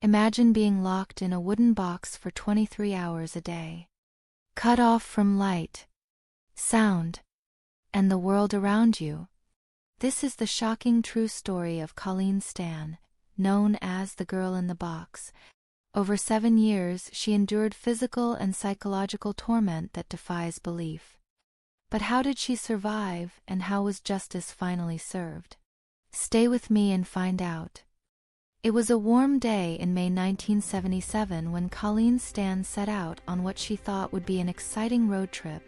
Imagine being locked in a wooden box for 23 hours a day. Cut off from light, sound, and the world around you. This is the shocking true story of Colleen Stan, known as the Girl in the Box. Over 7 years, she endured physical and psychological torment that defies belief. But how did she survive, and how was justice finally served? Stay with me and find out. It was a warm day in May 1977 when Colleen Stan set out on what she thought would be an exciting road trip.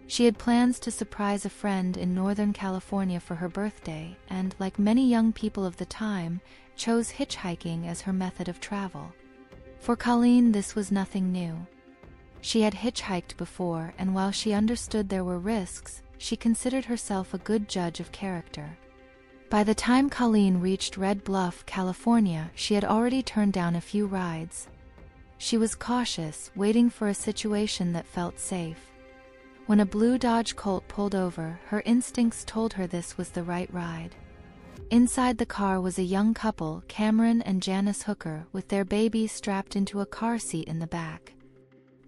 She had plans to surprise a friend in Northern California for her birthday and, like many young people of the time, chose hitchhiking as her method of travel. For Colleen, this was nothing new. She had hitchhiked before, and while she understood there were risks, she considered herself a good judge of character. By the time Colleen reached Red Bluff, California, she had already turned down a few rides. She was cautious, waiting for a situation that felt safe. When a blue Dodge Colt pulled over, her instincts told her this was the right ride. Inside the car was a young couple, Cameron and Janice Hooker, with their baby strapped into a car seat in the back.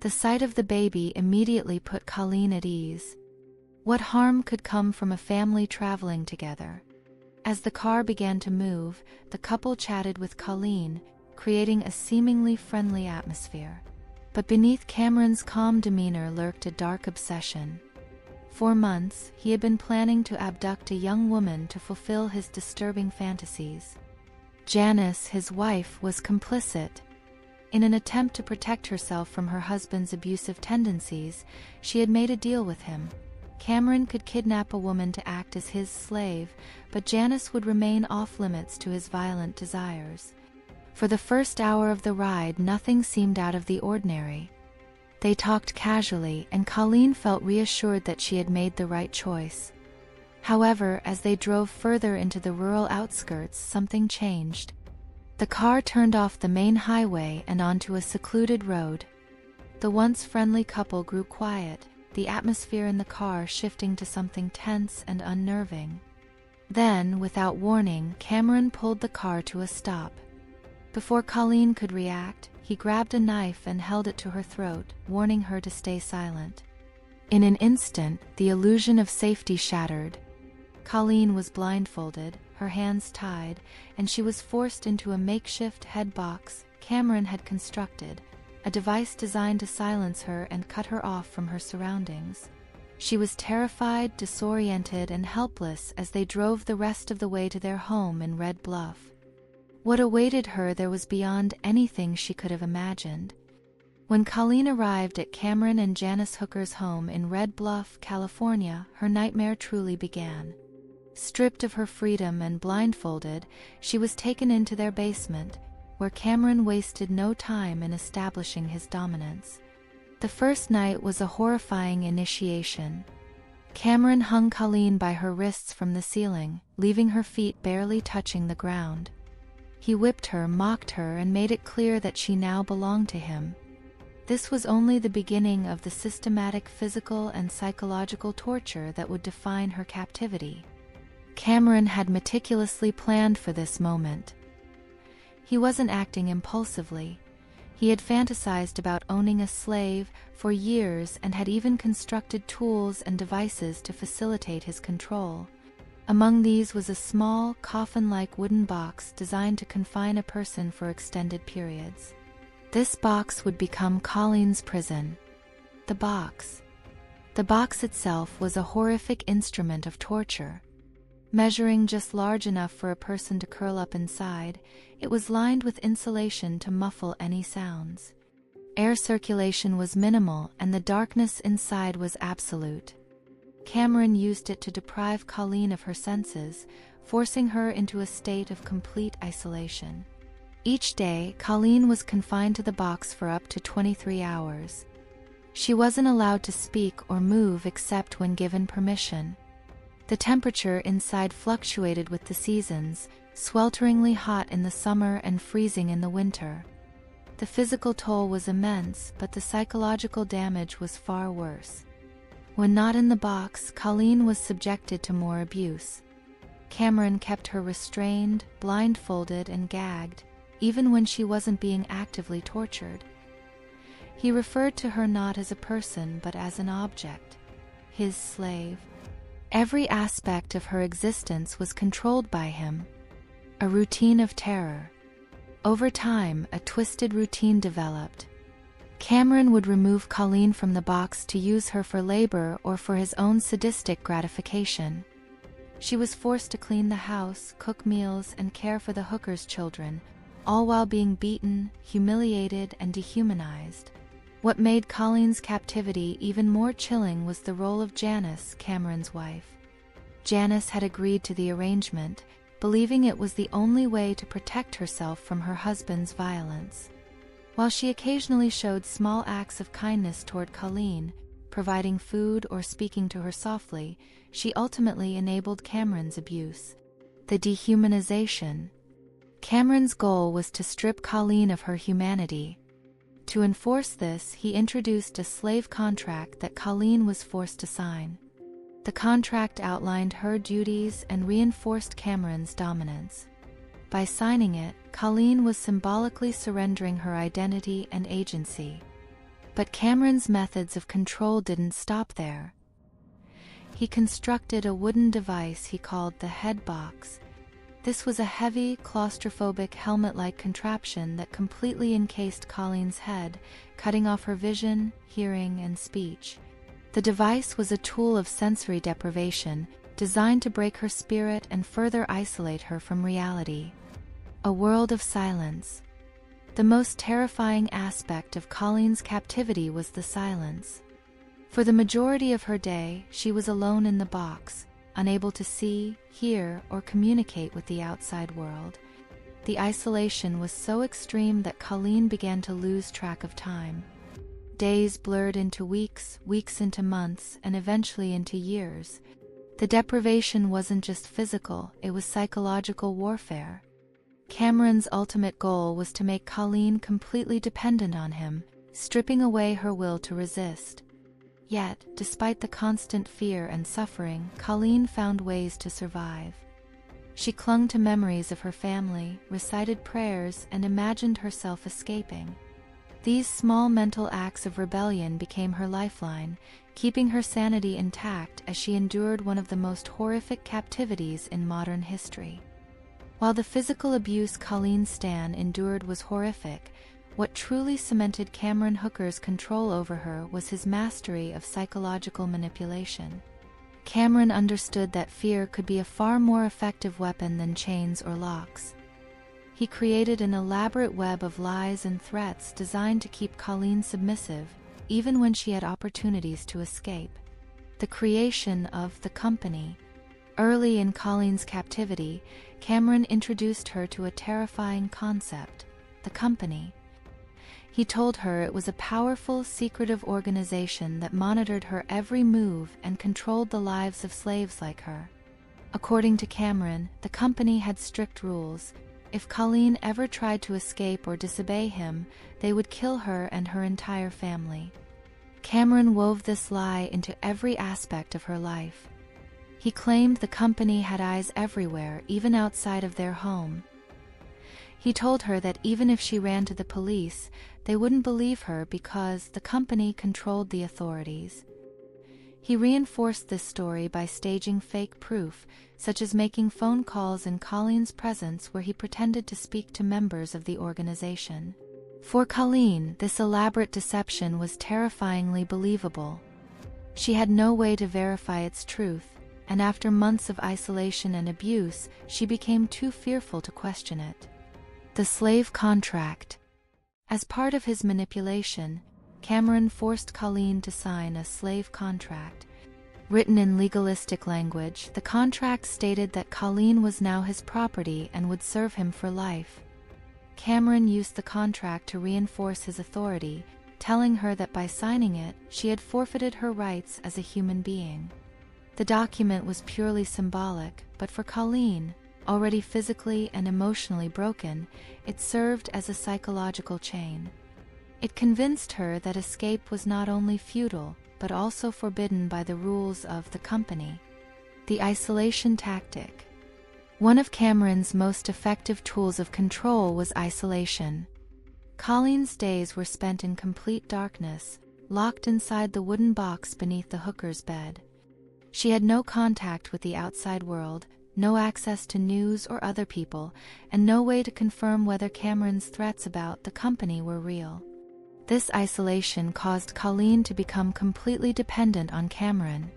The sight of the baby immediately put Colleen at ease. What harm could come from a family traveling together? As the car began to move, the couple chatted with Colleen, creating a seemingly friendly atmosphere. But beneath Cameron's calm demeanor lurked a dark obsession. For months, he had been planning to abduct a young woman to fulfill his disturbing fantasies. Janice, his wife, was complicit. In an attempt to protect herself from her husband's abusive tendencies, she had made a deal with him. Cameron could kidnap a woman to act as his slave, but Janice would remain off-limits to his violent desires. For the first hour of the ride, nothing seemed out of the ordinary. They talked casually, and Colleen felt reassured that she had made the right choice. However, as they drove further into the rural outskirts, something changed. The car turned off the main highway and onto a secluded road. The once friendly couple grew quiet, the atmosphere in the car shifting to something tense and unnerving. Then, without warning, Cameron pulled the car to a stop. Before Colleen could react, he grabbed a knife and held it to her throat, warning her to stay silent. In an instant, the illusion of safety shattered. Colleen was blindfolded, her hands tied, and she was forced into a makeshift head box Cameron had constructed, a device designed to silence her and cut her off from her surroundings. She was terrified, disoriented, and helpless as they drove the rest of the way to their home in Red Bluff. What awaited her there was beyond anything she could have imagined. When Colleen arrived at Cameron and Janice Hooker's home in Red Bluff, California, her nightmare truly began. Stripped of her freedom and blindfolded, she was taken into their basement, where Cameron wasted no time in establishing his dominance. The first night was a horrifying initiation. Cameron hung Colleen by her wrists from the ceiling, leaving her feet barely touching the ground. He whipped her, mocked her, and made it clear that she now belonged to him. This was only the beginning of the systematic physical and psychological torture that would define her captivity. Cameron had meticulously planned for this moment. He wasn't acting impulsively. He had fantasized about owning a slave for years and had even constructed tools and devices to facilitate his control. Among these was a small, coffin-like wooden box designed to confine a person for extended periods. This box would become Colleen's prison. The box. The box itself was a horrific instrument of torture. Measuring just large enough for a person to curl up inside, it was lined with insulation to muffle any sounds. Air circulation was minimal, and the darkness inside was absolute. Cameron used it to deprive Colleen of her senses, forcing her into a state of complete isolation. Each day, Colleen was confined to the box for up to 23 hours. She wasn't allowed to speak or move except when given permission. The temperature inside fluctuated with the seasons, swelteringly hot in the summer and freezing in the winter. The physical toll was immense, but the psychological damage was far worse. When not in the box, Colleen was subjected to more abuse. Cameron kept her restrained, blindfolded, and gagged. even when she wasn't being actively tortured. He referred to her not as a person but as an object, his slave. Every aspect of her existence was controlled by him. A routine of terror. Over time, a twisted routine developed. Cameron would remove Colleen from the box to use her for labor or for his own sadistic gratification. She was forced to clean the house, cook meals, and care for the hooker's children, all while being beaten, humiliated, and dehumanized. What made Colleen's captivity even more chilling was the role of Janice, Cameron's wife. Janice had agreed to the arrangement, believing it was the only way to protect herself from her husband's violence. While she occasionally showed small acts of kindness toward Colleen, providing food or speaking to her softly, she ultimately enabled Cameron's abuse. The dehumanization. Cameron's goal was to strip Colleen of her humanity. To enforce this, he introduced a slave contract that Colleen was forced to sign. The contract outlined her duties and reinforced Cameron's dominance. By signing it, Colleen was symbolically surrendering her identity and agency. But Cameron's methods of control didn't stop there. He constructed a wooden device he called the head box. This was a heavy, claustrophobic helmet-like contraption that completely encased Colleen's head, cutting off her vision, hearing, and speech. The device was a tool of sensory deprivation, designed to break her spirit and further isolate her from reality. A world of silence. The most terrifying aspect of Colleen's captivity was the silence. For the majority of her day, she was alone in the box, unable to see, hear, or communicate with the outside world. The isolation was so extreme that Colleen began to lose track of time. Days blurred into weeks, weeks into months, and eventually into years. The deprivation wasn't just physical, it was psychological warfare. Cameron's ultimate goal was to make Colleen completely dependent on him, stripping away her will to resist. Yet, despite the constant fear and suffering, Colleen found ways to survive. She clung to memories of her family, recited prayers, and imagined herself escaping. These small mental acts of rebellion became her lifeline, keeping her sanity intact as she endured one of the most horrific captivities in modern history. While the physical abuse Colleen Stan endured was horrific, what truly cemented Cameron Hooker's control over her was his mastery of psychological manipulation. Cameron understood that fear could be a far more effective weapon than chains or locks. He created an elaborate web of lies and threats designed to keep Colleen submissive, even when she had opportunities to escape. The creation of the company. Early in Colleen's captivity, Cameron introduced her to a terrifying concept, the company. He told her it was a powerful, secretive organization that monitored her every move and controlled the lives of slaves like her. According to Cameron, the company had strict rules. If Colleen ever tried to escape or disobey him, they would kill her and her entire family. Cameron wove this lie into every aspect of her life. He claimed the company had eyes everywhere, even outside of their home. He told her that even if she ran to the police, they wouldn't believe her because the company controlled the authorities. He reinforced this story by staging fake proof, such as making phone calls in Colleen's presence where he pretended to speak to members of the organization. For Colleen, this elaborate deception was terrifyingly believable. She had no way to verify its truth, and after months of isolation and abuse, she became too fearful to question it. The slave contract. As part of his manipulation, Cameron forced Colleen to sign a slave contract. Written in legalistic language, the contract stated that Colleen was now his property and would serve him for life. Cameron used the contract to reinforce his authority, telling her that by signing it, she had forfeited her rights as a human being. The document was purely symbolic, but for Colleen, already physically and emotionally broken, it served as a psychological chain. It convinced her that escape was not only futile, but also forbidden by the rules of the company. The isolation tactic. One of Cameron's most effective tools of control was isolation. Colleen's days were spent in complete darkness, locked inside the wooden box beneath the hooker's bed. She had no contact with the outside world, no access to news or other people, and no way to confirm whether Cameron's threats about the company were real. This isolation caused Colleen to become completely dependent on Cameron.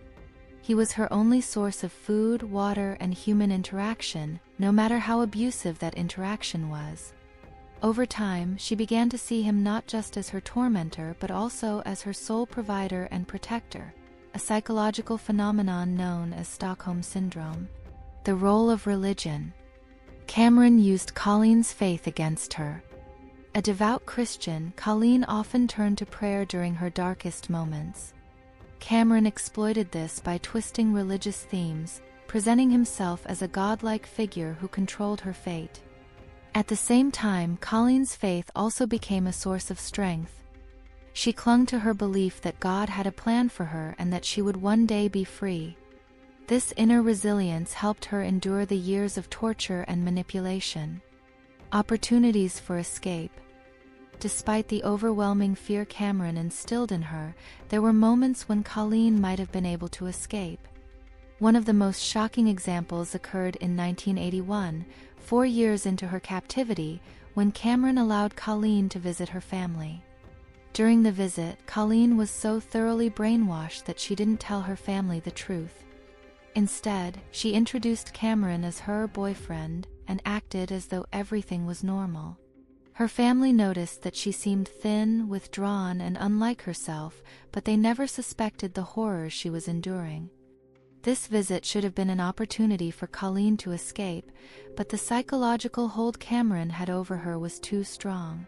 He was her only source of food, water, and human interaction, no matter how abusive that interaction was. Over time, she began to see him not just as her tormentor but also as her sole provider and protector, a psychological phenomenon known as Stockholm Syndrome. The role of religion. Cameron used Colleen's faith against her. A devout Christian, Colleen often turned to prayer during her darkest moments. Cameron exploited this by twisting religious themes, presenting himself as a godlike figure who controlled her fate. At the same time, Colleen's faith also became a source of strength. She clung to her belief that God had a plan for her and that she would one day be free. This inner resilience helped her endure the years of torture and manipulation. Opportunities for escape. Despite the overwhelming fear Cameron instilled in her, there were moments when Colleen might have been able to escape. One of the most shocking examples occurred in 1981, 4 years into her captivity, when Cameron allowed Colleen to visit her family. During the visit, Colleen was so thoroughly brainwashed that she didn't tell her family the truth. Instead, she introduced Cameron as her boyfriend and acted as though everything was normal. Her family noticed that she seemed thin, withdrawn, and unlike herself, but they never suspected the horrors she was enduring. This visit should have been an opportunity for Colleen to escape, but the psychological hold Cameron had over her was too strong.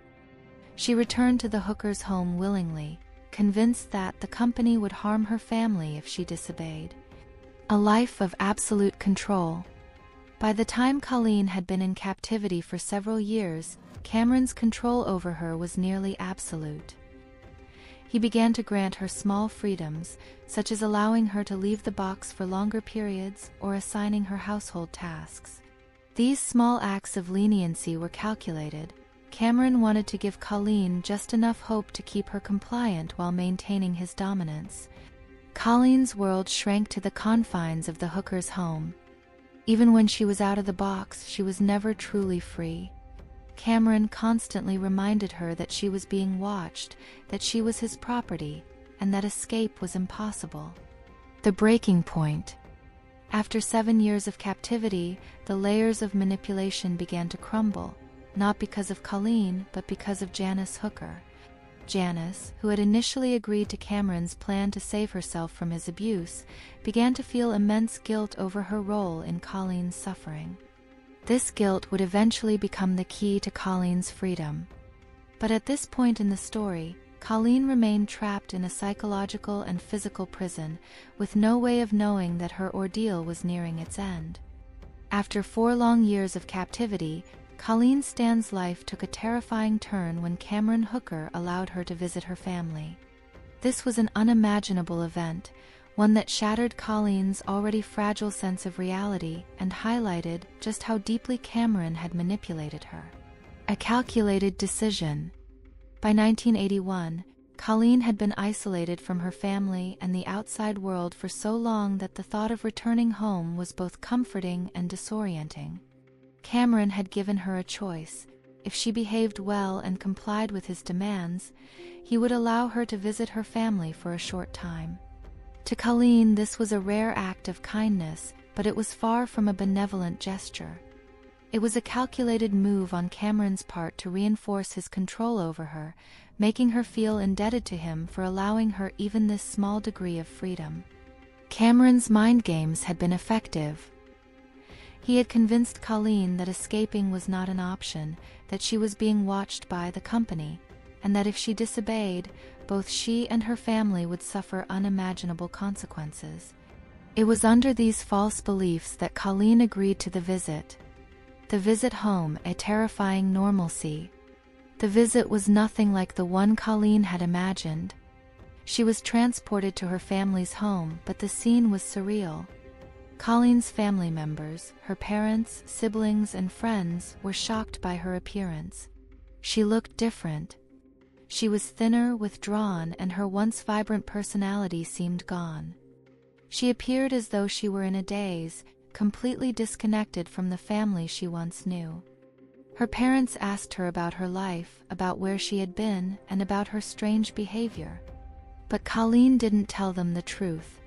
She returned to the hooker's home willingly, convinced that the company would harm her family if she disobeyed. A life of absolute control. By the time Colleen had been in captivity for several years, Cameron's control over her was nearly absolute. He began to grant her small freedoms, such as allowing her to leave the box for longer periods or assigning her household tasks. These small acts of leniency were calculated. Cameron wanted to give Colleen just enough hope to keep her compliant while maintaining his dominance. Colleen's world shrank to the confines of the hooker's home. Even when she was out of the box, she was never truly free. Cameron constantly reminded her that she was being watched, that she was his property, and that escape was impossible. The breaking point. After 7 years of captivity, the layers of manipulation began to crumble, not because of Colleen, but because of Janice Hooker. Janice, who had initially agreed to Cameron's plan to save herself from his abuse, began to feel immense guilt over her role in Colleen's suffering. This guilt would eventually become the key to Colleen's freedom. But at this point in the story, Colleen remained trapped in a psychological and physical prison, with no way of knowing that her ordeal was nearing its end. After 4 long years of captivity, Colleen Stan's life took a terrifying turn when Cameron Hooker allowed her to visit her family. This was an unimaginable event, one that shattered Colleen's already fragile sense of reality and highlighted just how deeply Cameron had manipulated her. A calculated decision. By 1981, Colleen had been isolated from her family and the outside world for so long that the thought of returning home was both comforting and disorienting. Cameron had given her a choice. If she behaved well and complied with his demands, he would allow her to visit her family for a short time. To Colleen, this was a rare act of kindness, but it was far from a benevolent gesture. It was a calculated move on Cameron's part to reinforce his control over her, making her feel indebted to him for allowing her even this small degree of freedom. Cameron's mind games had been effective. He had convinced Colleen that escaping was not an option, that she was being watched by the company, and that if she disobeyed, both she and her family would suffer unimaginable consequences. It was under these false beliefs that Colleen agreed to the visit. The visit home, a terrifying normalcy. The visit was nothing like the one Colleen had imagined. She was transported to her family's home, but the scene was surreal. Colleen's family members, her parents, siblings, and friends, were shocked by her appearance. She looked different. She was thinner, withdrawn, and her once vibrant personality seemed gone. She appeared as though she were in a daze, completely disconnected from the family she once knew. Her parents asked her about her life, about where she had been, and about her strange behavior. But Colleen didn't tell them the truth.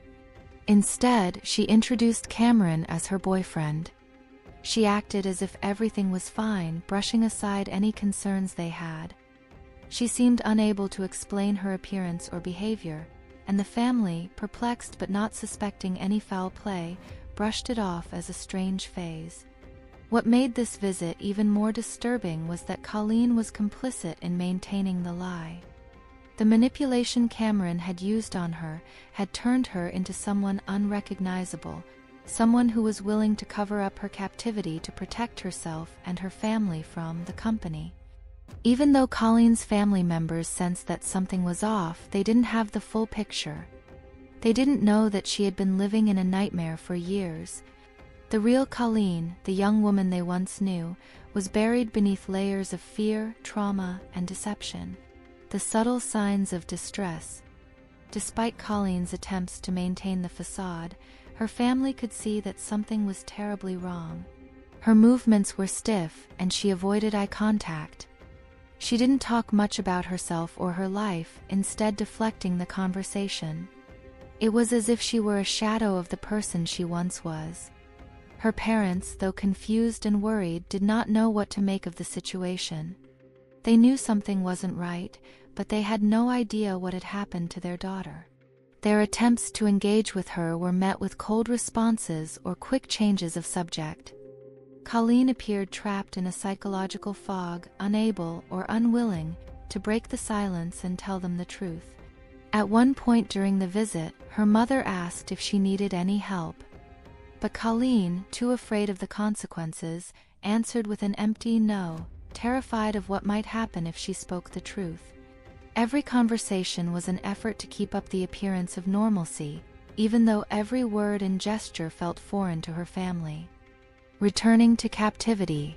Instead, she introduced Cameron as her boyfriend. She acted as if everything was fine, brushing aside any concerns they had. She seemed unable to explain her appearance or behavior, and the family, perplexed but not suspecting any foul play, brushed it off as a strange phase. What made this visit even more disturbing was that Colleen was complicit in maintaining the lie. The manipulation Cameron had used on her had turned her into someone unrecognizable, someone who was willing to cover up her captivity to protect herself and her family from the company. Even though Colleen's family members sensed that something was off, they didn't have the full picture. They didn't know that she had been living in a nightmare for years. The real Colleen, the young woman they once knew, was buried beneath layers of fear, trauma, and deception. The subtle signs of distress. Despite Colleen's attempts to maintain the facade, her family could see that something was terribly wrong. Her movements were stiff, and she avoided eye contact. She didn't talk much about herself or her life, instead deflecting the conversation. It was as if she were a shadow of the person she once was. Her parents, though confused and worried, did not know what to make of the situation. They knew something wasn't right, but they had no idea what had happened to their daughter. Their attempts to engage with her were met with cold responses or quick changes of subject. Colleen appeared trapped in a psychological fog, unable or unwilling to break the silence and tell them the truth. At one point during the visit, her mother asked if she needed any help. But Colleen, too afraid of the consequences, answered with an empty no, terrified of what might happen if she spoke the truth. Every conversation was an effort to keep up the appearance of normalcy, even though every word and gesture felt foreign to her family. Returning to Captivity.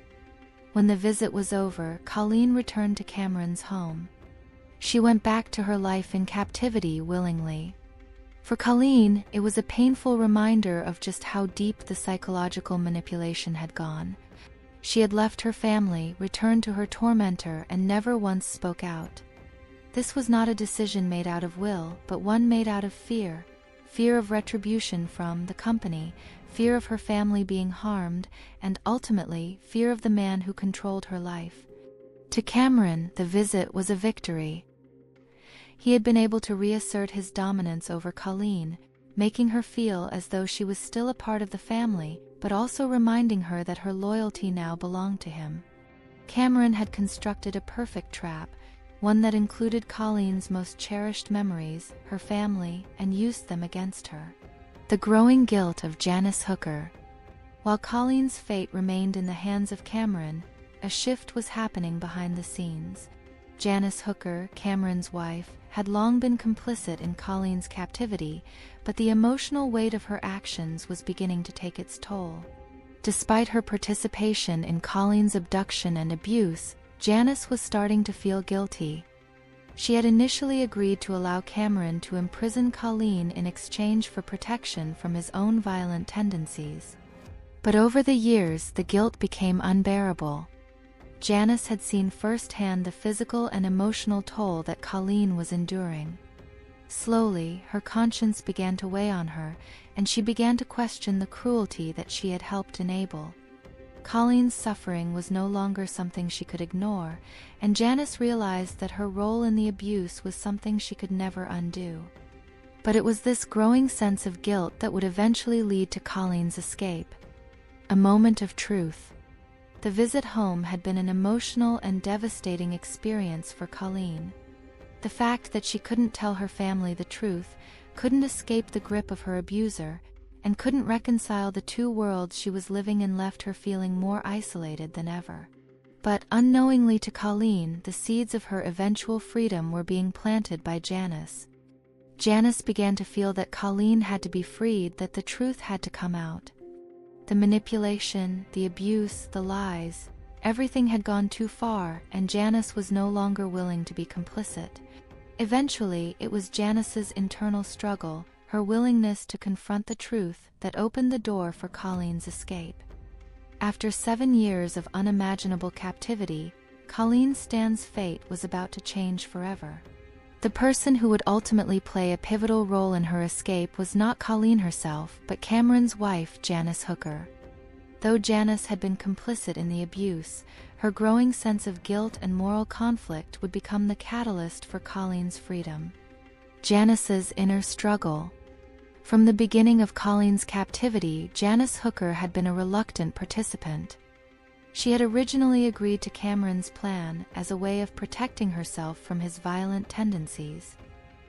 When the visit was over, Colleen returned to Cameron's home. She went back to her life in captivity willingly. For Colleen, it was a painful reminder of just how deep the psychological manipulation had gone. She had left her family, returned to her tormentor, and never once spoke out. This was not a decision made out of will, but one made out of fear. Fear of retribution from the company, fear of her family being harmed, and ultimately, fear of the man who controlled her life. To Cameron, the visit was a victory. He had been able to reassert his dominance over Colleen, making her feel as though she was still a part of the family, but also reminding her that her loyalty now belonged to him. Cameron had constructed a perfect trap, one that included Colleen's most cherished memories, her family, and used them against her. The growing guilt of Janice Hooker. While Colleen's fate remained in the hands of Cameron, a shift was happening behind the scenes. Janice Hooker, Cameron's wife, had long been complicit in Colleen's captivity, but the emotional weight of her actions was beginning to take its toll. Despite her participation in Colleen's abduction and abuse, Janice was starting to feel guilty. She had initially agreed to allow Cameron to imprison Colleen in exchange for protection from his own violent tendencies. But over the years, the guilt became unbearable. Janice had seen firsthand the physical and emotional toll that Colleen was enduring. Slowly, her conscience began to weigh on her, and she began to question the cruelty that she had helped enable. Colleen's suffering was no longer something she could ignore, and Janice realized that her role in the abuse was something she could never undo. But it was this growing sense of guilt that would eventually lead to Colleen's escape. A moment of truth. The visit home had been an emotional and devastating experience for Colleen. The fact that she couldn't tell her family the truth, couldn't escape the grip of her abuser, and couldn't reconcile the two worlds she was living in left her feeling more isolated than ever. But unknowingly to Colleen, the seeds of her eventual freedom were being planted by Janice. Janice began to feel that Colleen had to be freed, that the truth had to come out. The manipulation, the abuse, the lies, everything had gone too far, and Janice was no longer willing to be complicit. Eventually, it was Janice's internal struggle, her willingness to confront the truth, that opened the door for Colleen's escape. After 7 years of unimaginable captivity, Colleen Stan's fate was about to change forever. The person who would ultimately play a pivotal role in her escape was not Colleen herself, but Cameron's wife, Janice Hooker. Though Janice had been complicit in the abuse, her growing sense of guilt and moral conflict would become the catalyst for Colleen's freedom. Janice's inner struggle. From the beginning of Colleen's captivity, Janice Hooker had been a reluctant participant. She had originally agreed to Cameron's plan as a way of protecting herself from his violent tendencies.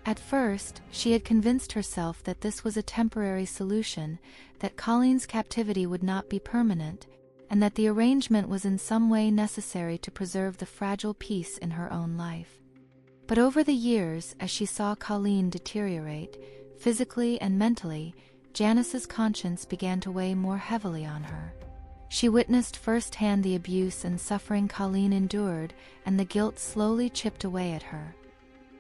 At first, she had convinced herself that this was a temporary solution, that Colleen's captivity would not be permanent, and that the arrangement was in some way necessary to preserve the fragile peace in her own life. But over the years, as she saw Colleen deteriorate, physically and mentally, Janice's conscience began to weigh more heavily on her. She witnessed firsthand the abuse and suffering Colleen endured, and the guilt slowly chipped away at her.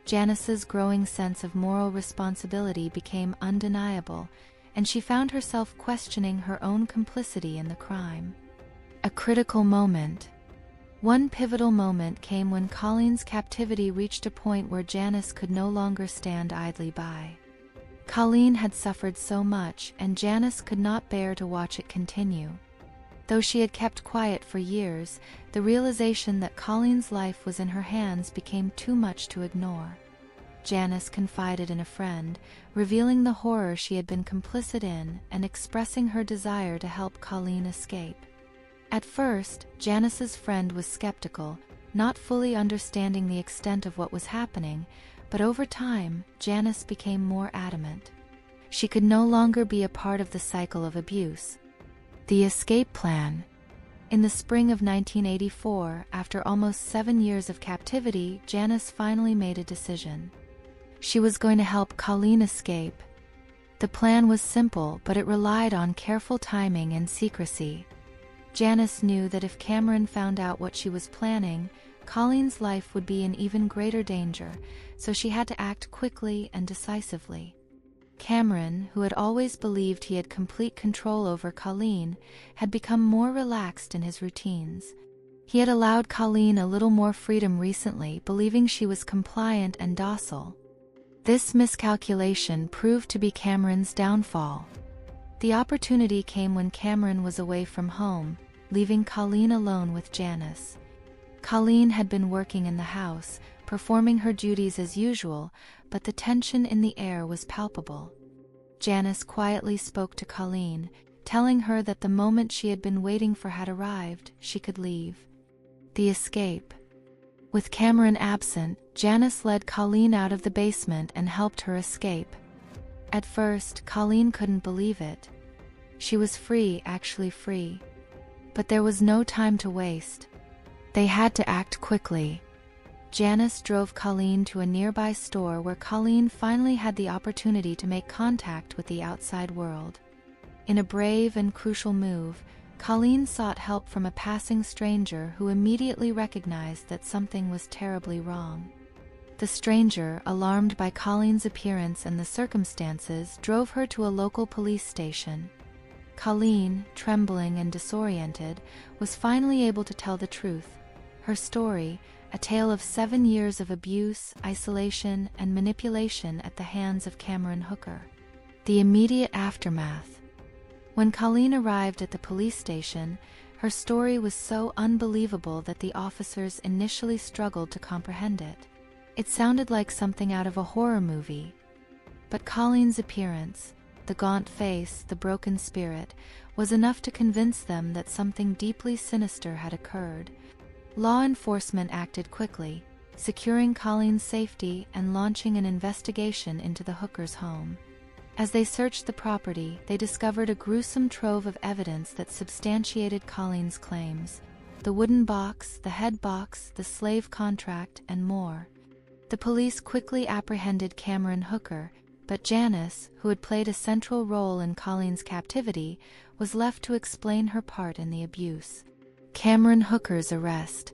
Janice's growing sense of moral responsibility became undeniable, and she found herself questioning her own complicity in the crime. A critical moment. One pivotal moment came when Colleen's captivity reached a point where Janice could no longer stand idly by. Colleen had suffered so much, and Janice could not bear to watch it continue. Though she had kept quiet for years, the realization that Colleen's life was in her hands became too much to ignore. Janice confided in a friend, revealing the horror she had been complicit in and expressing her desire to help Colleen escape. At first, Janice's friend was skeptical, not fully understanding the extent of what was happening, but over time, Janice became more adamant. She could no longer be a part of the cycle of abuse. The escape plan. In the spring of 1984, after almost 7 years of captivity, Janice finally made a decision. She was going to help Colleen escape. The plan was simple, but it relied on careful timing and secrecy. Janice knew that if Cameron found out what she was planning, Colleen's life would be in even greater danger, so she had to act quickly and decisively. Cameron, who had always believed he had complete control over Colleen, had become more relaxed in his routines. He had allowed Colleen a little more freedom recently, believing she was compliant and docile. This miscalculation proved to be Cameron's downfall. The opportunity came when Cameron was away from home, leaving Colleen alone with Janice. Colleen had been working in the house, performing her duties as usual, but the tension in the air was palpable. Janice quietly spoke to Colleen, telling her that the moment she had been waiting for had arrived, she could leave. The escape. With Cameron absent, Janice led Colleen out of the basement and helped her escape. At first, Colleen couldn't believe it. She was free, actually free. But there was no time to waste. They had to act quickly. Janice drove Colleen to a nearby store where Colleen finally had the opportunity to make contact with the outside world. In a brave and crucial move, Colleen sought help from a passing stranger who immediately recognized that something was terribly wrong. The stranger, alarmed by Colleen's appearance and the circumstances, drove her to a local police station. Colleen, trembling and disoriented, was finally able to tell the truth. Her story, a tale of 7 years of abuse, isolation, and manipulation at the hands of Cameron Hooker. The immediate aftermath. When Colleen arrived at the police station, her story was so unbelievable that the officers initially struggled to comprehend it. It sounded like something out of a horror movie. But Colleen's appearance, the gaunt face, the broken spirit, was enough to convince them that something deeply sinister had occurred. Law enforcement acted quickly, securing Colleen's safety and launching an investigation into the Hooker's home. As they searched the property, they discovered a gruesome trove of evidence that substantiated Colleen's claims: the wooden box, the head box, the slave contract, and more. The police quickly apprehended Cameron Hooker, but Janice, who had played a central role in Colleen's captivity, was left to explain her part in the abuse. Cameron Hooker's arrest.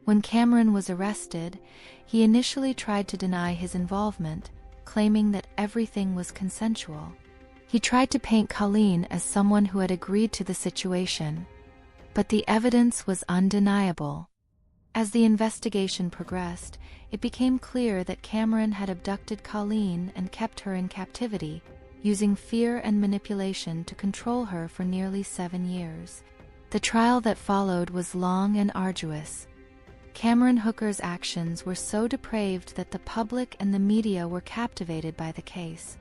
When Cameron was arrested, he initially tried to deny his involvement, claiming that everything was consensual. He tried to paint Colleen as someone who had agreed to the situation, but the evidence was undeniable. As the investigation progressed, it became clear that Cameron had abducted Colleen and kept her in captivity, using fear and manipulation to control her for nearly 7 years. The trial that followed was long and arduous. Cameron Hooker's actions were so depraved that the public and the media were captivated by the case.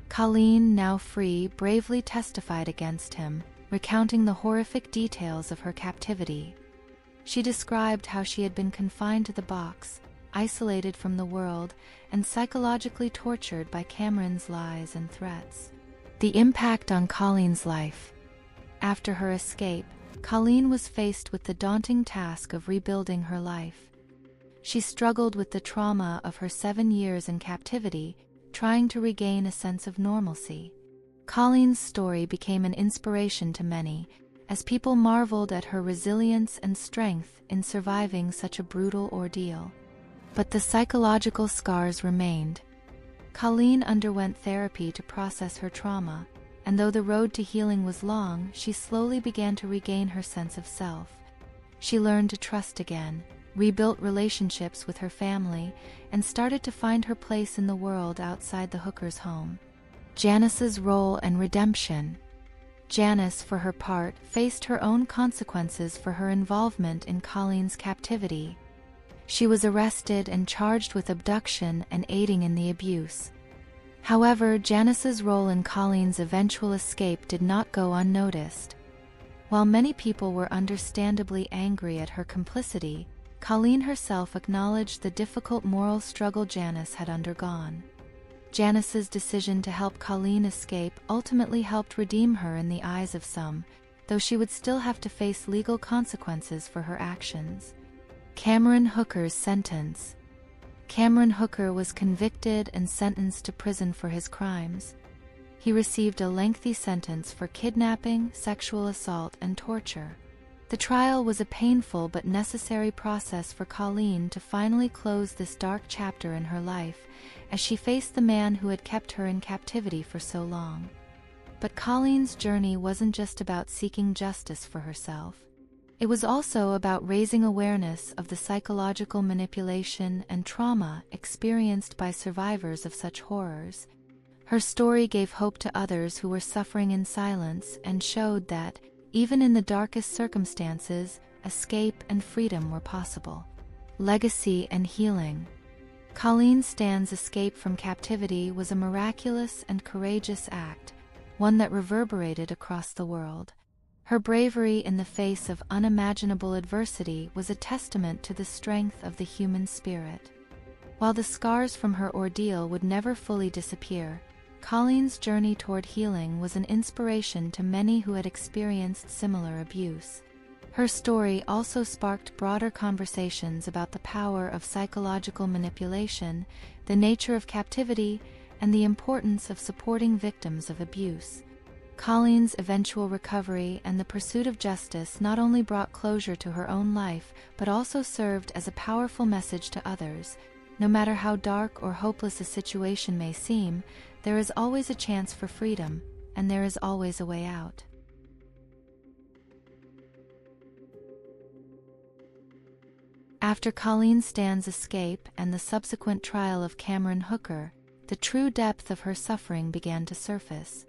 Colleen, now free, bravely testified against him, recounting the horrific details of her captivity. She described how she had been confined to the box, isolated from the world, and psychologically tortured by Cameron's lies and threats. The impact on Colleen's life. After her escape, Colleen was faced with the daunting task of rebuilding her life. She struggled with the trauma of her 7 years in captivity, trying to regain a sense of normalcy. Colleen's story became an inspiration to many, as people marveled at her resilience and strength in surviving such a brutal ordeal. But the psychological scars remained. Colleen underwent therapy to process her trauma, and though the road to healing was long, she slowly began to regain her sense of self. She learned to trust again, rebuilt relationships with her family, and started to find her place in the world outside the Hooker's home. Janice's role and redemption. Janice, for her part, faced her own consequences for her involvement in Colleen's captivity. She was arrested and charged with abduction and aiding in the abuse. However, Janice's role in Colleen's eventual escape did not go unnoticed. While many people were understandably angry at her complicity, Colleen herself acknowledged the difficult moral struggle Janice had undergone. Janice's decision to help Colleen escape ultimately helped redeem her in the eyes of some, though she would still have to face legal consequences for her actions. Cameron Hooker's sentence. Cameron Hooker was convicted and sentenced to prison for his crimes. He received a lengthy sentence for kidnapping, sexual assault, and torture. The trial was a painful but necessary process for Colleen to finally close this dark chapter in her life, as she faced the man who had kept her in captivity for so long. But Colleen's journey wasn't just about seeking justice for herself. It was also about raising awareness of the psychological manipulation and trauma experienced by survivors of such horrors. Her story gave hope to others who were suffering in silence and showed that, even in the darkest circumstances, escape and freedom were possible. Legacy and healing. Colleen Stan's escape from captivity was a miraculous and courageous act, one that reverberated across the world. Her bravery in the face of unimaginable adversity was a testament to the strength of the human spirit. While the scars from her ordeal would never fully disappear, Colleen's journey toward healing was an inspiration to many who had experienced similar abuse. Her story also sparked broader conversations about the power of psychological manipulation, the nature of captivity, and the importance of supporting victims of abuse. Colleen's eventual recovery and the pursuit of justice not only brought closure to her own life, but also served as a powerful message to others. No matter how dark or hopeless a situation may seem, there is always a chance for freedom, and there is always a way out. After Colleen Stan's escape and the subsequent trial of Cameron Hooker, the true depth of her suffering began to surface.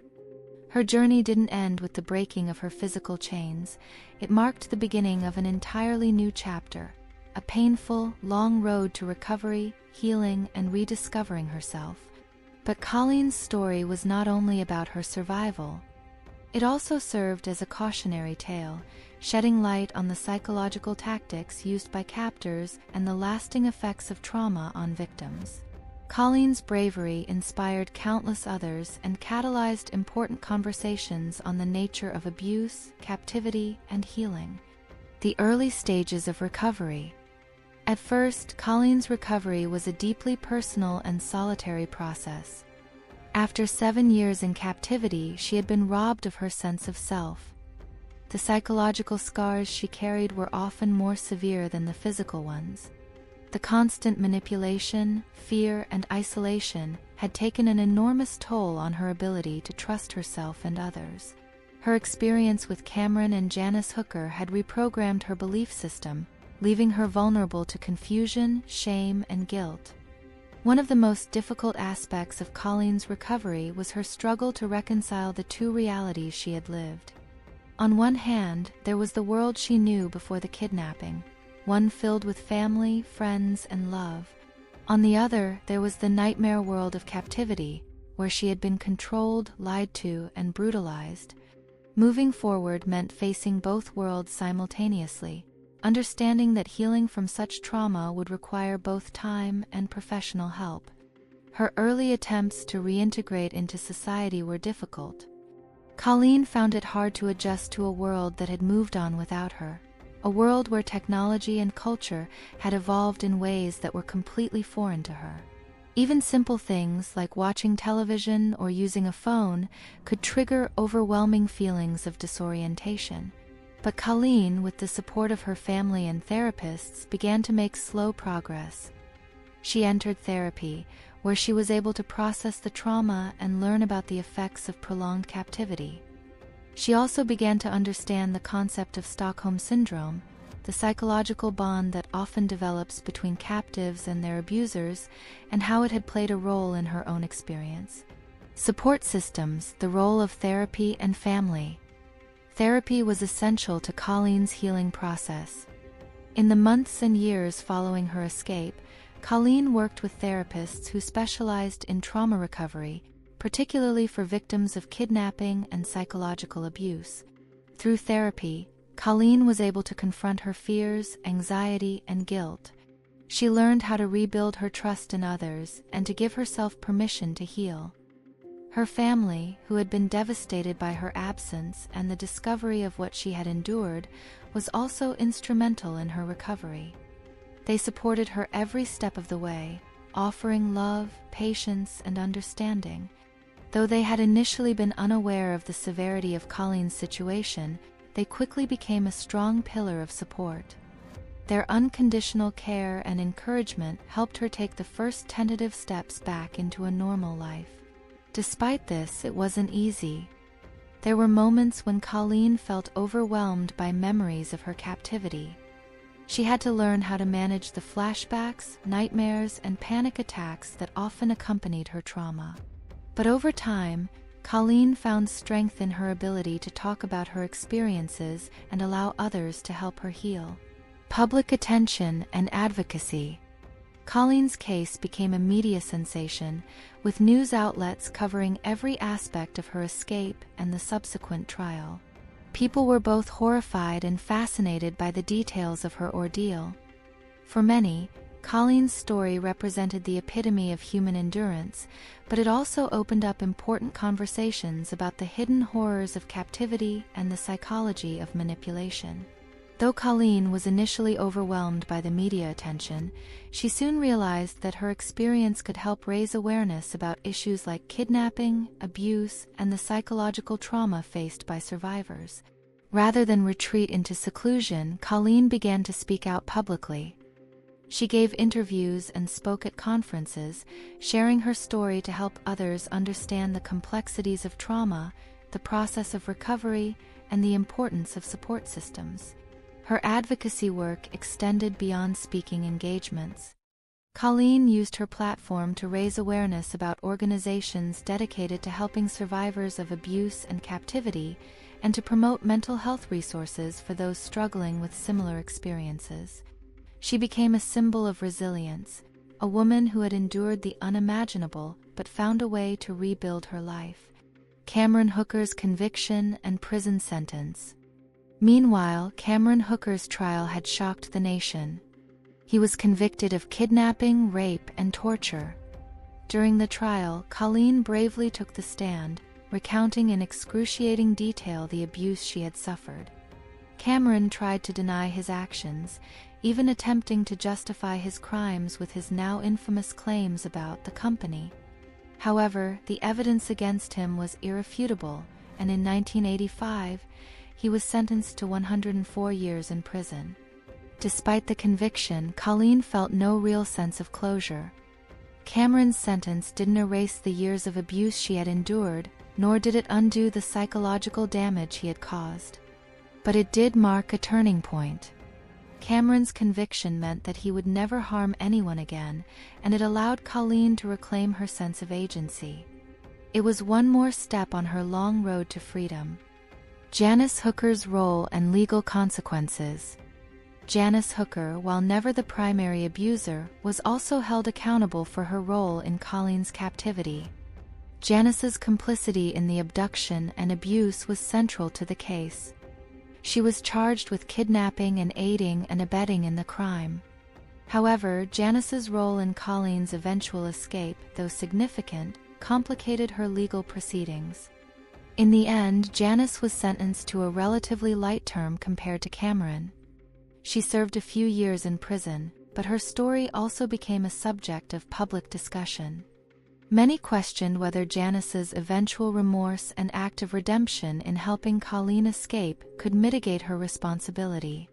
Her journey didn't end with the breaking of her physical chains. It marked the beginning of an entirely new chapter, a painful, long road to recovery, healing, and rediscovering herself. But Colleen's story was not only about her survival. It also served as a cautionary tale, shedding light on the psychological tactics used by captors and the lasting effects of trauma on victims. Colleen's bravery inspired countless others and catalyzed important conversations on the nature of abuse, captivity, and healing. The early stages of recovery. At first, Colleen's recovery was a deeply personal and solitary process. After 7 years in captivity, she had been robbed of her sense of self. The psychological scars she carried were often more severe than the physical ones. The constant manipulation, fear, and isolation had taken an enormous toll on her ability to trust herself and others. Her experience with Cameron and Janice Hooker had reprogrammed her belief system, leaving her vulnerable to confusion, shame, and guilt. One of the most difficult aspects of Colleen's recovery was her struggle to reconcile the two realities she had lived. On one hand, there was the world she knew before the kidnapping, one filled with family, friends, and love. On the other, there was the nightmare world of captivity, where she had been controlled, lied to, and brutalized. Moving forward meant facing both worlds simultaneously, understanding that healing from such trauma would require both time and professional help. Her early attempts to reintegrate into society were difficult. Colleen found it hard to adjust to a world that had moved on without her, a world where technology and culture had evolved in ways that were completely foreign to her. Even simple things like watching television or using a phone could trigger overwhelming feelings of disorientation. But Colleen, with the support of her family and therapists, began to make slow progress. She entered therapy, where she was able to process the trauma and learn about the effects of prolonged captivity. She also began to understand the concept of Stockholm Syndrome, the psychological bond that often develops between captives and their abusers, and how it had played a role in her own experience. Support systems, the role of therapy and family. Therapy was essential to Colleen's healing process. In the months and years following her escape, Colleen worked with therapists who specialized in trauma recovery, particularly for victims of kidnapping and psychological abuse. Through therapy, Colleen was able to confront her fears, anxiety, and guilt. She learned how to rebuild her trust in others and to give herself permission to heal. Her family, who had been devastated by her absence and the discovery of what she had endured, was also instrumental in her recovery. They supported her every step of the way, offering love, patience, and understanding. Though they had initially been unaware of the severity of Colleen's situation, they quickly became a strong pillar of support. Their unconditional care and encouragement helped her take the first tentative steps back into a normal life. Despite this, it wasn't easy. There were moments when Colleen felt overwhelmed by memories of her captivity. She had to learn how to manage the flashbacks, nightmares, and panic attacks that often accompanied her trauma. But over time, Colleen found strength in her ability to talk about her experiences and allow others to help her heal. Public attention and advocacy. Colleen's case became a media sensation, with news outlets covering every aspect of her escape and the subsequent trial. People were both horrified and fascinated by the details of her ordeal. For many, Colleen's story represented the epitome of human endurance, but it also opened up important conversations about the hidden horrors of captivity and the psychology of manipulation. Though Colleen was initially overwhelmed by the media attention, she soon realized that her experience could help raise awareness about issues like kidnapping, abuse, and the psychological trauma faced by survivors. Rather than retreat into seclusion, Colleen began to speak out publicly. She gave interviews and spoke at conferences, sharing her story to help others understand the complexities of trauma, the process of recovery, and the importance of support systems. Her advocacy work extended beyond speaking engagements. Colleen used her platform to raise awareness about organizations dedicated to helping survivors of abuse and captivity, and to promote mental health resources for those struggling with similar experiences. She became a symbol of resilience, a woman who had endured the unimaginable but found a way to rebuild her life. Cameron Hooker's conviction and prison sentence. Meanwhile, Cameron Hooker's trial had shocked the nation. He was convicted of kidnapping, rape, and torture. During the trial, Colleen bravely took the stand, recounting in excruciating detail the abuse she had suffered. Cameron tried to deny his actions, even attempting to justify his crimes with his now infamous claims about the company. However, the evidence against him was irrefutable, and in 1985, he was sentenced to 104 years in prison. Despite the conviction, Colleen felt no real sense of closure. Cameron's sentence didn't erase the years of abuse she had endured, nor did it undo the psychological damage he had caused. But it did mark a turning point. Cameron's conviction meant that he would never harm anyone again, and it allowed Colleen to reclaim her sense of agency. It was one more step on her long road to freedom. Janice Hooker's role and legal consequences. Janice Hooker, while never the primary abuser, was also held accountable for her role in Colleen's captivity. Janice's complicity in the abduction and abuse was central to the case. She was charged with kidnapping and aiding and abetting in the crime. However, Janice's role in Colleen's eventual escape, though significant, complicated her legal proceedings. In the end, Janice was sentenced to a relatively light term compared to Cameron. She served a few years in prison, but her story also became a subject of public discussion. Many questioned whether Janice's eventual remorse and act of redemption in helping Colleen escape could mitigate her responsibility.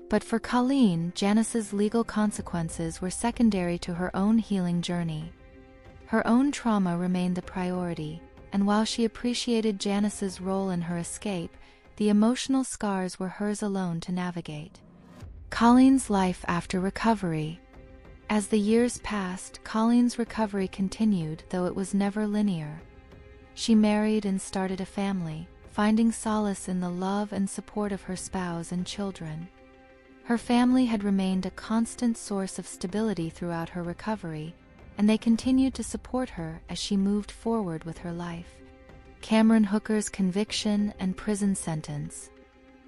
But for Colleen, Janice's legal consequences were secondary to her own healing journey. Her own trauma remained the priority, and while she appreciated Janice's role in her escape, the emotional scars were hers alone to navigate. Colleen's life after recovery. As the years passed, Colleen's recovery continued, though it was never linear. She married and started a family, finding solace in the love and support of her spouse and children. Her family had remained a constant source of stability throughout her recovery, and they continued to support her as she moved forward with her life. Cameron Hooker's conviction and prison sentence.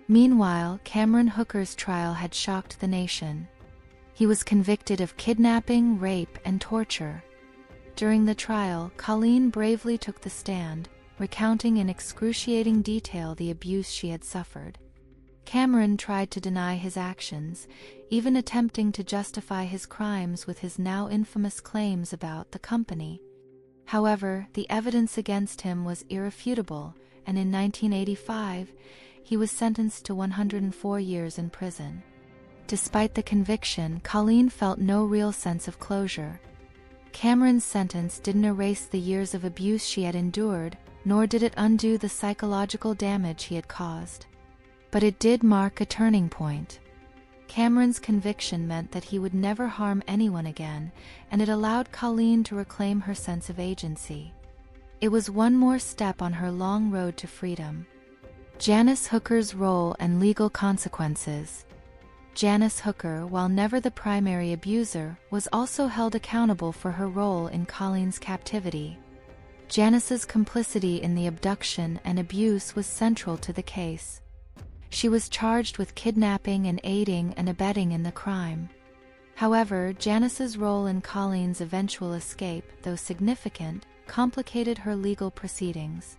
Meanwhile, Cameron Hooker's trial had shocked the nation. He was convicted of kidnapping, rape, and torture. During the trial, Colleen bravely took the stand, recounting in excruciating detail the abuse she had suffered. Cameron tried to deny his actions, even attempting to justify his crimes with his now infamous claims about the company. However, the evidence against him was irrefutable, and in 1985, he was sentenced to 104 years in prison. Despite the conviction, Colleen felt no real sense of closure. Cameron's sentence didn't erase the years of abuse she had endured, nor did it undo the psychological damage he had caused. But it did mark a turning point. Cameron's conviction meant that he would never harm anyone again, and it allowed Colleen to reclaim her sense of agency. It was one more step on her long road to freedom. Janice Hooker's role and legal consequences. Janice Hooker, while never the primary abuser, was also held accountable for her role in Colleen's captivity. Janice's complicity in the abduction and abuse was central to the case. She was charged with kidnapping and aiding and abetting in the crime. However, Janice's role in Colleen's eventual escape, though significant, complicated her legal proceedings.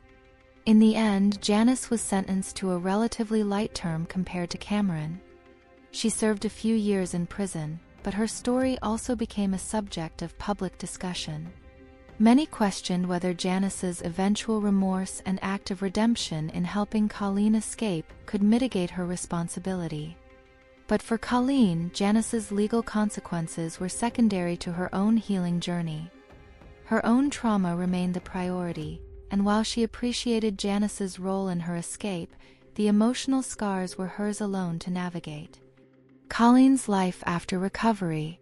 In the end, Janice was sentenced to a relatively light term compared to Cameron. She served a few years in prison, but her story also became a subject of public discussion. Many questioned whether Janice's eventual remorse and act of redemption in helping Colleen escape could mitigate her responsibility. But for Colleen, Janice's legal consequences were secondary to her own healing journey. Her own trauma remained the priority, and while she appreciated Janice's role in her escape, the emotional scars were hers alone to navigate. Colleen's life after recovery.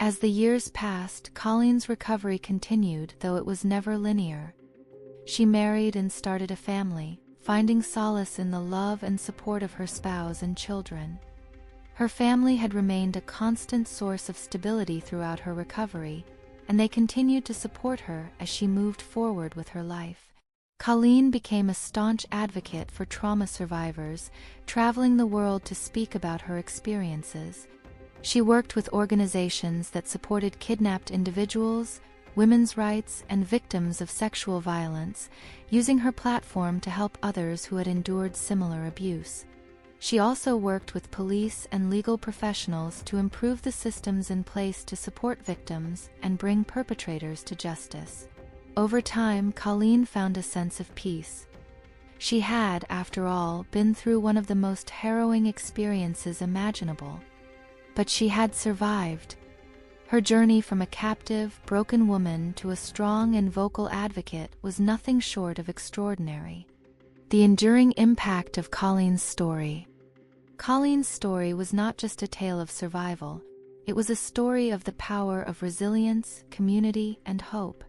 As the years passed, Colleen's recovery continued, though it was never linear. She married and started a family, finding solace in the love and support of her spouse and children. Her family had remained a constant source of stability throughout her recovery, and they continued to support her as she moved forward with her life. Colleen became a staunch advocate for trauma survivors, traveling the world to speak about her experiences. She worked with organizations that supported kidnapped individuals, women's rights, and victims of sexual violence, using her platform to help others who had endured similar abuse. She also worked with police and legal professionals to improve the systems in place to support victims and bring perpetrators to justice. Over time, Colleen found a sense of peace. She had, after all, been through one of the most harrowing experiences imaginable. But she had survived. Her journey from a captive, broken woman to a strong and vocal advocate was nothing short of extraordinary. The enduring impact of Colleen's story. Colleen's story was not just a tale of survival. It was a story of the power of resilience, community, and hope.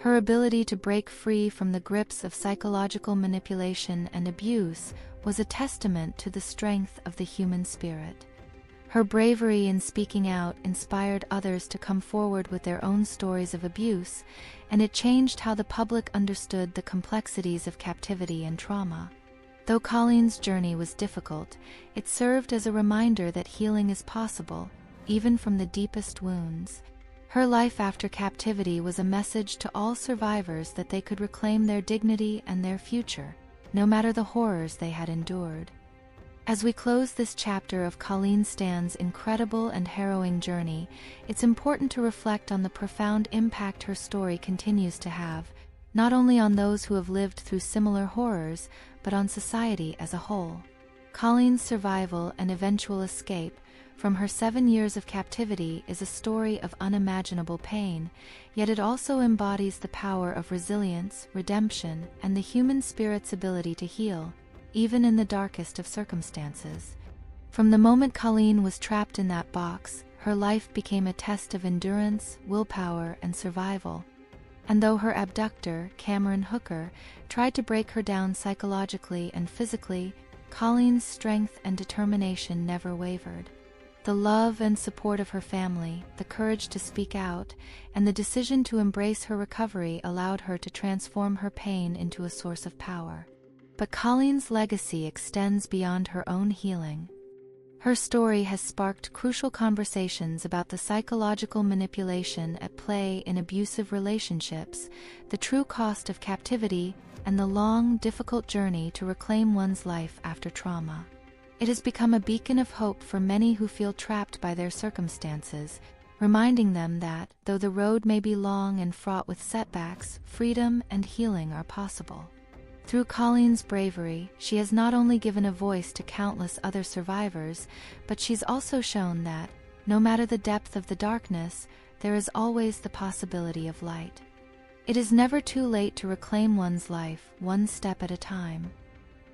Her ability to break free from the grips of psychological manipulation and abuse was a testament to the strength of the human spirit. Her bravery in speaking out inspired others to come forward with their own stories of abuse, and it changed how the public understood the complexities of captivity and trauma. Though Colleen's journey was difficult, it served as a reminder that healing is possible, even from the deepest wounds. Her life after captivity was a message to all survivors that they could reclaim their dignity and their future, no matter the horrors they had endured. As we close this chapter of Colleen Stan's incredible and harrowing journey, it's important to reflect on the profound impact her story continues to have, not only on those who have lived through similar horrors, but on society as a whole. Colleen's survival and eventual escape from her 7 years of captivity is a story of unimaginable pain, yet it also embodies the power of resilience, redemption, and the human spirit's ability to heal, even in the darkest of circumstances. From the moment Colleen was trapped in that box, her life became a test of endurance, willpower, and survival. And though her abductor, Cameron Hooker, tried to break her down psychologically and physically, Colleen's strength and determination never wavered. The love and support of her family, the courage to speak out, and the decision to embrace her recovery allowed her to transform her pain into a source of power. But Colleen's legacy extends beyond her own healing. Her story has sparked crucial conversations about the psychological manipulation at play in abusive relationships, the true cost of captivity, and the long, difficult journey to reclaim one's life after trauma. It has become a beacon of hope for many who feel trapped by their circumstances, reminding them that, though the road may be long and fraught with setbacks, freedom and healing are possible. Through Colleen's bravery, she has not only given a voice to countless other survivors, but she's also shown that, no matter the depth of the darkness, there is always the possibility of light. It is never too late to reclaim one's life, one step at a time.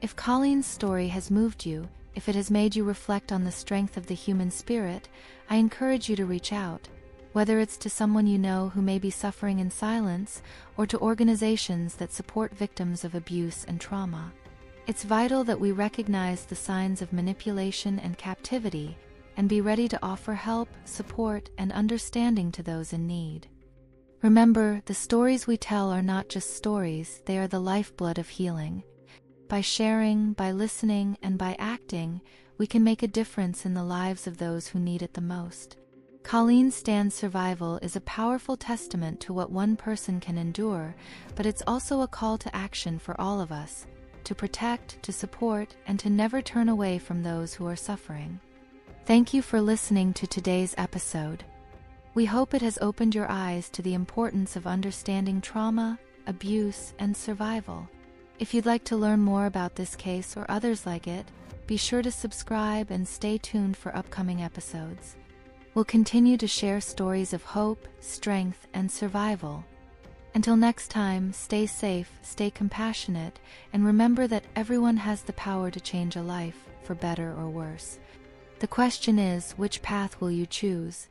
If Colleen's story has moved you, if it has made you reflect on the strength of the human spirit, I encourage you to reach out, whether it's to someone you know who may be suffering in silence, or to organizations that support victims of abuse and trauma. It's vital that we recognize the signs of manipulation and captivity, and be ready to offer help, support, and understanding to those in need. Remember, the stories we tell are not just stories, they are the lifeblood of healing. By sharing, by listening, and by acting, we can make a difference in the lives of those who need it the most. Colleen Stan's survival is a powerful testament to what one person can endure, but it's also a call to action for all of us, to protect, to support, and to never turn away from those who are suffering. Thank you for listening to today's episode. We hope it has opened your eyes to the importance of understanding trauma, abuse, and survival. If you'd like to learn more about this case or others like it, be sure to subscribe and stay tuned for upcoming episodes. We'll continue to share stories of hope, strength, and survival. Until next time, stay safe, stay compassionate, and remember that everyone has the power to change a life, for better or worse. The question is, which path will you choose?